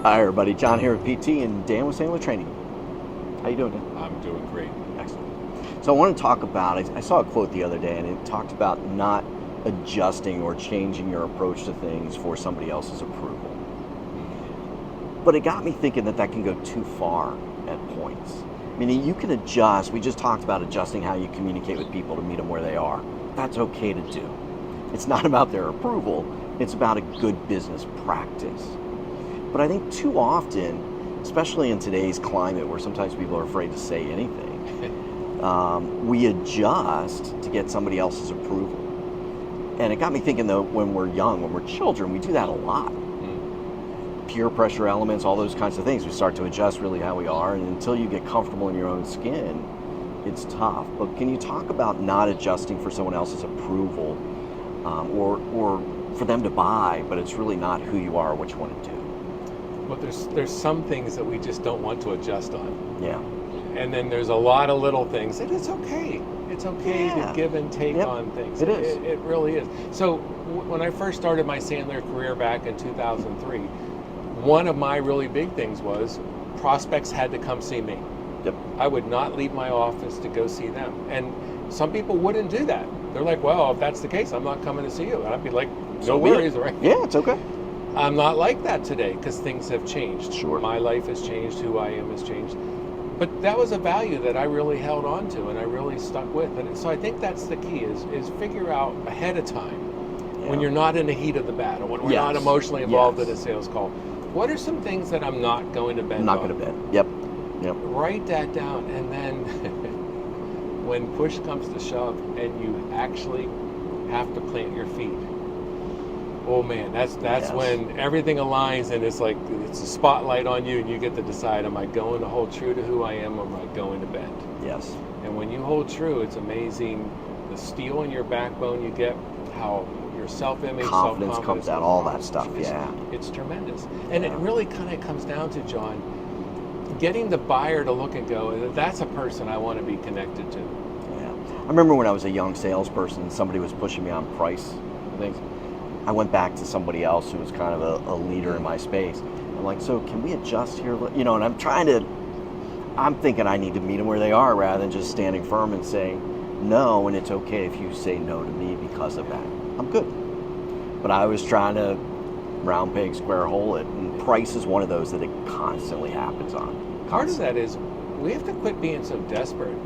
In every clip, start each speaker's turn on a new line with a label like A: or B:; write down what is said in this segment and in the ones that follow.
A: Hi everybody, John here with PT and Dan with Sandler Training. How you doing, Dan?
B: I'm doing great.
A: Excellent. So I want to talk about, I saw a quote the other day and it talked about not adjusting or changing your approach to things for somebody else's approval. But it got me thinking that can go too far at points. I mean, you can adjust, we just talked about adjusting how you communicate with people to meet them where they are. That's okay to do. It's not about their approval, it's about a good business practice. But I think too often, especially in today's climate where sometimes people are afraid to say anything, we adjust to get somebody else's approval. And it got me thinking though, when we're young, when we're children, we do that a lot. Peer pressure elements, all those kinds of things. We start to adjust really how we are, and until you get comfortable in your own skin, it's tough. But can you talk about not adjusting for someone else's approval, or for them to buy, but it's really not who you are or what you want to do?
B: Well, there's some things that we just don't want to adjust on.
A: Yeah.
B: And then there's a lot of little things that it's okay. It's okay
A: Yeah.
B: to give and take on things.
A: It is.
B: It really is. So when I first started my Sandler career back in 2003, one of my really big things was prospects had to come see me.
A: Yep.
B: I would not leave my office to go see them. And some people wouldn't do that. They're like, well, if that's the case, I'm not coming to see you. And I'd be like, no worries, right?
A: Yeah, it's okay.
B: I'm not like that today because things have changed.
A: Sure.
B: My life has changed, who I am has changed. But that was a value that I really held on to and I really stuck with. And so I think that's the key is figure out ahead of time when you're not in the heat of the battle, when we're not emotionally involved in a sales call. What are some things that I'm not going to bend on?
A: Not going to bend. Yep.
B: Write that down, and then when push comes to shove and you actually have to plant your feet, oh man, that's when everything aligns and it's like it's a spotlight on you and you get to decide, am I going to hold true to who I am or am I going to bend?
A: Yes.
B: And when you hold true, it's amazing the steel in your backbone you get, how your self-image,
A: confidence comes out, all that stuff.
B: It's tremendous. And it really kind of comes down to, John, getting the buyer to look and go, that's a person I want to be connected to.
A: Yeah. I remember when I was a young salesperson and somebody was pushing me on price and things. I went back to somebody else who was kind of a leader in my space. I'm like, so can we adjust here? You know, and I'm thinking I need to meet them where they are rather than just standing firm and saying no, and it's okay if you say no to me because of that. I'm good. But I was trying to round peg, square hole it, and price is one of those that it constantly happens on.
B: Part of that is we have to quit being so desperate.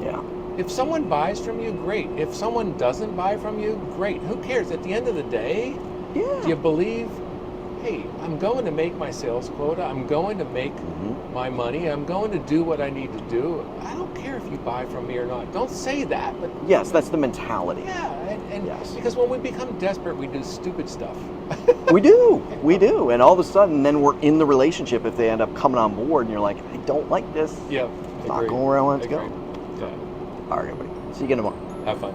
A: Yeah.
B: If someone buys from you, great. If someone doesn't buy from you, great. Who cares? At the end of the day, do you believe, hey, I'm going to make my sales quota, I'm going to make my money, I'm going to do what I need to do. I don't care if you buy from me or not. Don't say that. But
A: yes, that's the mentality.
B: Yeah, and because when we become desperate, we do stupid stuff.
A: We do. And all of a sudden, then we're in the relationship if they end up coming on board and you're like, I don't like this.
B: Yeah.
A: It's not going where I want it to go.
B: Yeah.
A: All right, everybody. See you again tomorrow.
B: Have fun.